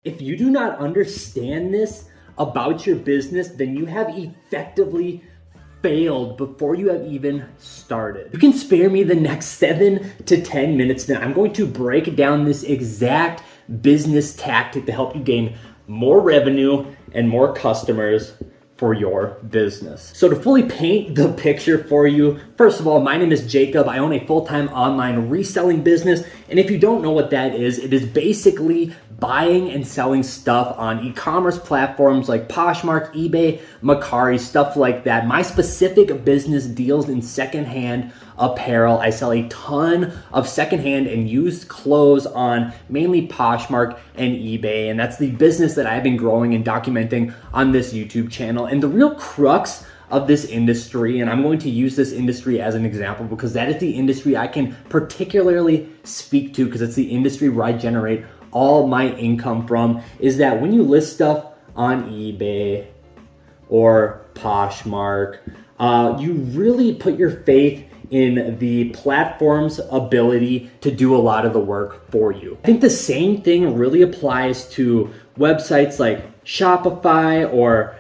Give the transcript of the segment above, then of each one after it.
If you do not understand this about your business, then you have effectively failed before you have even started. You can spare me the next 7 to 10 minutes, then I'm going to break down this exact business tactic to help you gain more revenue and more customers for your business. So to fully paint the picture for you, first of all, my name is Jacob. I own a full-time online reselling business. And if you don't know what that is, it is basically buying and selling stuff on e-commerce platforms like Poshmark, eBay, Mercari, stuff like that. My specific business deals in secondhand apparel. I sell a ton of secondhand and used clothes on mainly Poshmark and eBay. And that's the business that I've been growing and documenting on this YouTube channel. And the real crux of this industry, and I'm going to use this industry as an example because that is the industry I can particularly speak to because it's the industry where I generate all my income from, is that when you list stuff on eBay or Poshmark, you really put your faith in the platform's ability to do a lot of the work for you. I think the same thing really applies to websites like Shopify or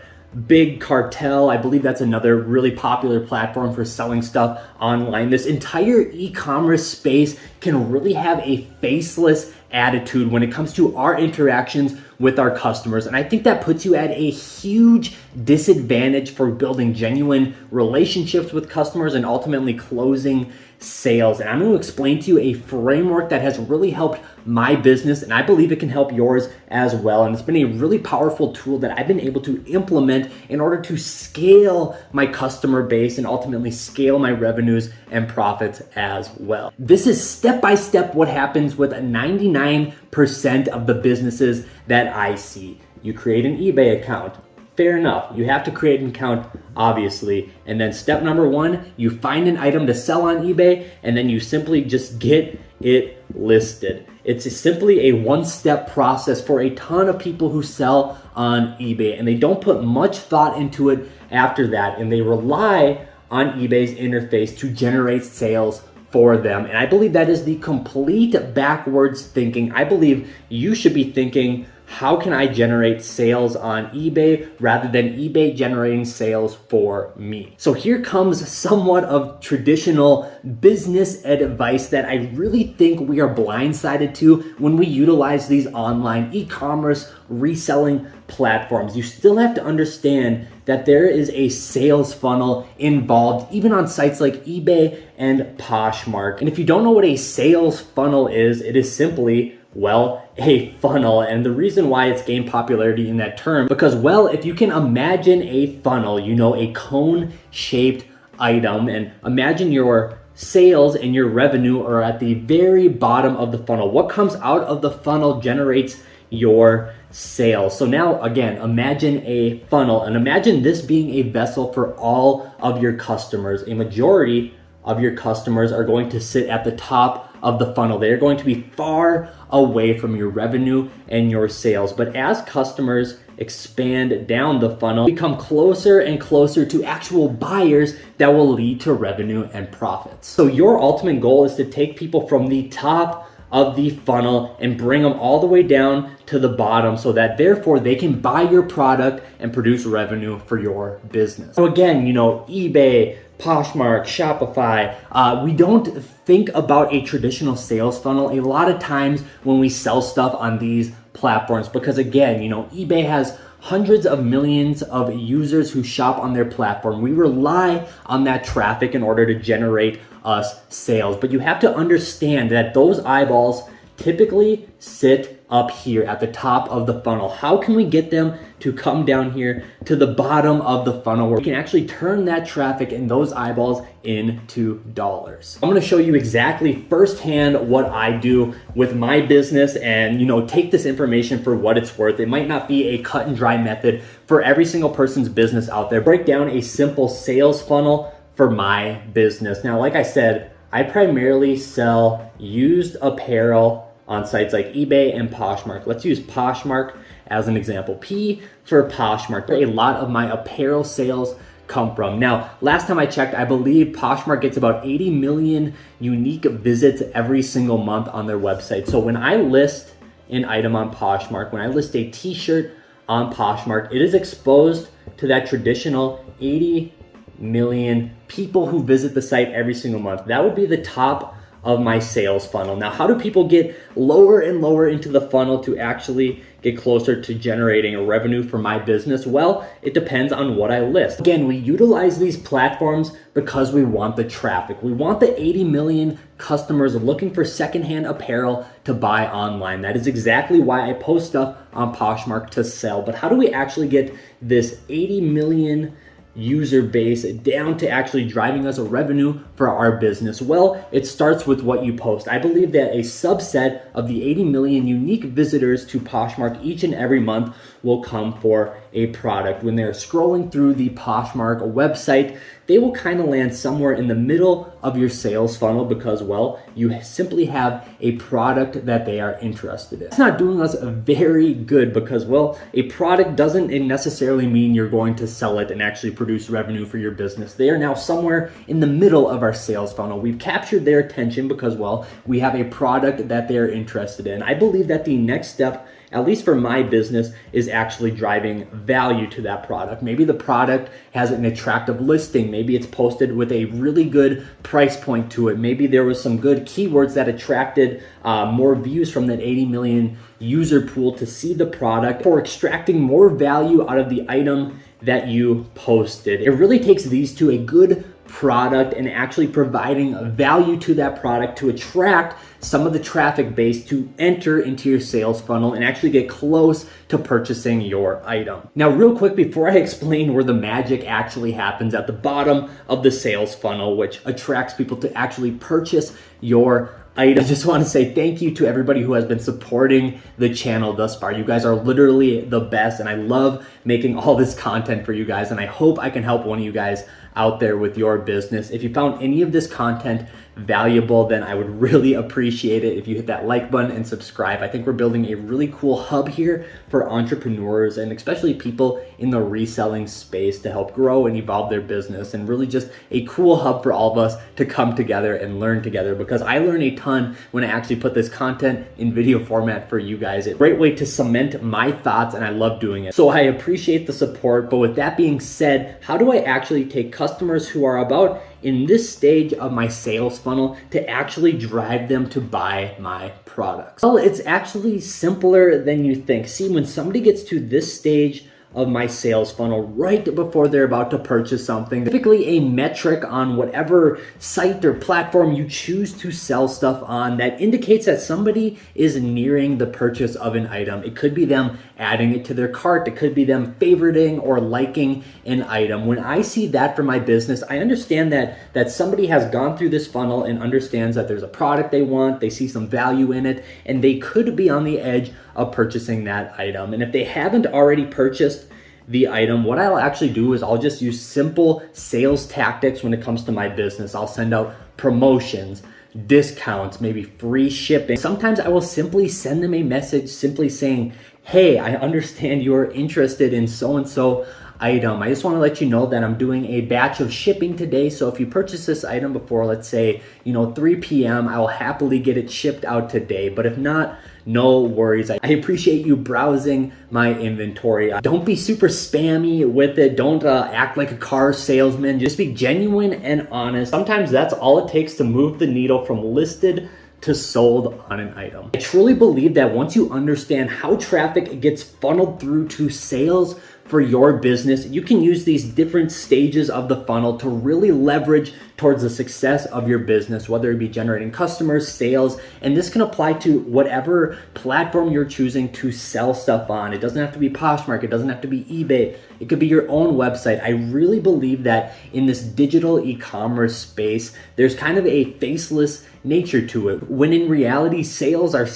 Big Cartel. I believe that's another really popular platform for selling stuff online. This entire e-commerce space can really have a faceless attitude when it comes to our interactions with our customers. And I think that puts you at a huge disadvantage for building genuine relationships with customers and ultimately closing sales. And I'm going to explain to you a framework that has really helped my business, and I believe it can help yours as well. And it's been a really powerful tool that I've been able to implement in order to scale my customer base and ultimately scale my revenues and profits as well. This is step by step what happens with 99% of the businesses that I see. You create an eBay account. Fair enough. You have to create an account, obviously. And then step number 1, you find an item to sell on eBay, and then you simply just get it listed. It's simply a one-step process for a ton of people who sell on eBay, and they don't put much thought into it after that, and they rely on eBay's interface to generate sales for them. And I believe that is the complete backwards thinking. I believe you should be thinking, how can I generate sales on eBay rather than eBay generating sales for me? So here comes somewhat of traditional business advice that I really think we are blindsided to when we utilize these online e-commerce reselling platforms. You still have to understand that there is a sales funnel involved even on sites like eBay and Poshmark. And if you don't know what a sales funnel is, it is simply, well, a funnel. And the reason why it's gained popularity in that term, because, well, if you can imagine a funnel, you know, a cone-shaped item, and imagine your sales and your revenue are at the very bottom of the funnel. What comes out of the funnel generates your sales. So now, again, imagine a funnel, and imagine this being a vessel for all of your customers. A majority of your customers are going to sit at the top of the funnel. They're going to be far away from your revenue and your sales. But as customers expand down the funnel, become closer and closer to actual buyers that will lead to revenue and profits. So your ultimate goal is to take people from the top of the funnel and bring them all the way down to the bottom so that therefore they can buy your product and produce revenue for your business. So again, you know, eBay, Poshmark, Shopify, we don't think about a traditional sales funnel a lot of times when we sell stuff on these platforms, because again, you know, eBay has hundreds of millions of users who shop on their platform. We rely on that traffic in order to generate us sales. But you have to understand that those eyeballs typically sit up here at the top of the funnel. How can we get them to come down here to the bottom of the funnel where we can actually turn that traffic and those eyeballs into dollars? I'm going to show you exactly firsthand what I do with my business, and, you know, take this information for what it's worth. It might not be a cut and dry method for every single person's business out there. Break down a simple sales funnel for my business. Now, like I said, I primarily sell used apparel on sites like eBay and Poshmark. Let's use Poshmark as an example. P for Poshmark. A lot of my apparel sales come from. Now, last time I checked, I believe Poshmark gets about 80 million unique visits every single month on their website. So when I list an item on Poshmark, when I list a t-shirt on Poshmark, it is exposed to that traditional 80 million people who visit the site every single month. That would be the top of my sales funnel. Now, how do people get lower and lower into the funnel to actually get closer to generating a revenue for my business? Well, it depends on what I list. Again, we utilize these platforms because we want the traffic. We want the 80 million customers looking for secondhand apparel to buy online. That is exactly why I post stuff on Poshmark to sell. But how do we actually get this 80 million user base down to actually driving us a revenue for our business? Well, it starts with what you post. I believe that a subset of the 80 million unique visitors to Poshmark each and every month will come for a product. When they're scrolling through the Poshmark website, they will kind of land somewhere in the middle of your sales funnel because, well, you simply have a product that they are interested in. It's not doing us very good because, well, a product doesn't necessarily mean you're going to sell it and actually produce revenue for your business. They are now somewhere in the middle of our sales funnel. We've captured their attention because, well, we have a product that they're interested in. I believe that the next step, at least for my business, is actually driving value to that product. Maybe the product has an attractive listing. Maybe it's posted with a really good price point to it. Maybe there was some good keywords that attracted more views from that 80 million user pool to see the product, for extracting more value out of the item that you posted. It really takes these two, a good product and actually providing value to that product, to attract some of the traffic base to enter into your sales funnel and actually get close to purchasing your item. Now, real quick, before I explain where the magic actually happens at the bottom of the sales funnel, which attracts people to actually purchase your item, I just want to say thank you to everybody who has been supporting the channel thus far. You guys are literally the best, and I love making all this content for you guys, and I hope I can help one of you guys out there with your business. If you found any of this content valuable, then I would really appreciate it if you hit that like button and subscribe. I think we're building a really cool hub here for entrepreneurs and especially people in the reselling space to help grow and evolve their business, and really just a cool hub for all of us to come together and learn together, because I learn a ton when I actually put this content in video format for you guys. It's a great way to cement my thoughts, and I love doing it. So I appreciate the support. But with that being said, how do I actually take customers who are about in this stage of my sales funnel to actually drive them to buy my products? Well, it's actually simpler than you think. See, when somebody gets to this stage of my sales funnel, right before they're about to purchase something, typically a metric on whatever site or platform you choose to sell stuff on that indicates that somebody is nearing the purchase of an item. It could be them adding it to their cart. It could be them favoriting or liking an item. When I see that for my business, I understand that somebody has gone through this funnel and understands that there's a product they want, they see some value in it, and they could be on the edge of purchasing that item. And if they haven't already purchased the item, what I'll actually do is I'll just use simple sales tactics when it comes to my business. I'll send out promotions, discounts, maybe free shipping. Sometimes I will simply send them a message simply saying, hey, I understand you're interested in so-and-so item. I just want to let you know that I'm doing a batch of shipping today. So if you purchase this item before, let's say, 3 p.m., I will happily get it shipped out today. But if not, no worries. I appreciate you browsing my inventory. Don't be super spammy with it. Don't act like a car salesman. Just be genuine and honest. Sometimes that's all it takes to move the needle from listed to sold on an item. I truly believe that once you understand how traffic gets funneled through to sales for your business, you can use these different stages of the funnel to really leverage towards the success of your business, whether it be generating customers, sales, and this can apply to whatever platform you're choosing to sell stuff on. It doesn't have to be Poshmark, it doesn't have to be eBay, it could be your own website. I really believe that in this digital e-commerce space, there's kind of a faceless nature to it, when in reality, sales are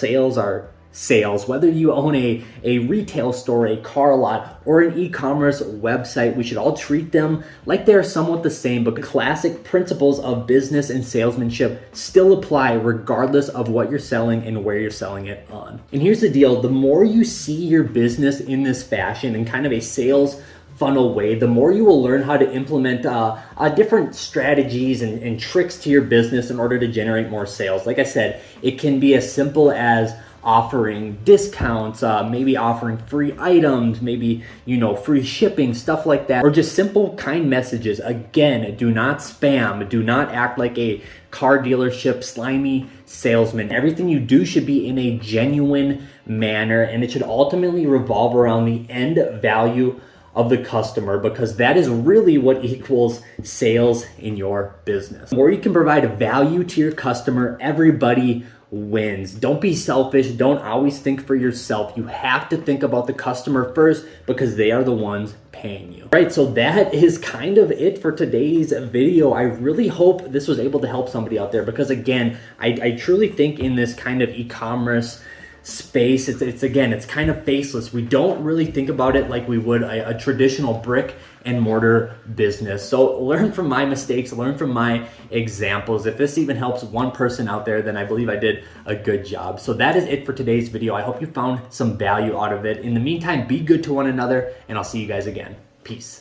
sales. Whether you own a retail store, a car lot, or an e-commerce website, we should all treat them like they're somewhat the same, but classic principles of business and salesmanship still apply regardless of what you're selling and where you're selling it on. And here's the deal, the more you see your business in this fashion, in kind of a sales funnel way, the more you will learn how to implement different strategies and tricks to your business in order to generate more sales. Like I said, it can be as simple as offering discounts, maybe offering free items, maybe, free shipping, stuff like that, or just simple kind messages. Again, do not spam, do not act like a car dealership slimy salesman. Everything you do should be in a genuine manner, and it should ultimately revolve around the end value of the customer, because that is really what equals sales in your business. The more you can provide value to your customer, everybody wins. Don't be selfish. Don't always think for yourself. You have to think about the customer first, because they are the ones paying you. Right, so that is kind of it for today's video. I really hope this was able to help somebody out there, because again, I truly think in this kind of e-commerce space, it's kind of faceless. We don't really think about it like we would a traditional brick and mortar business. So learn from my mistakes, learn from my examples. If this even helps one person out there, then I believe I did a good job. So that is it for today's video. I hope you found some value out of it. In the meantime, be good to one another, and I'll see you guys again. Peace.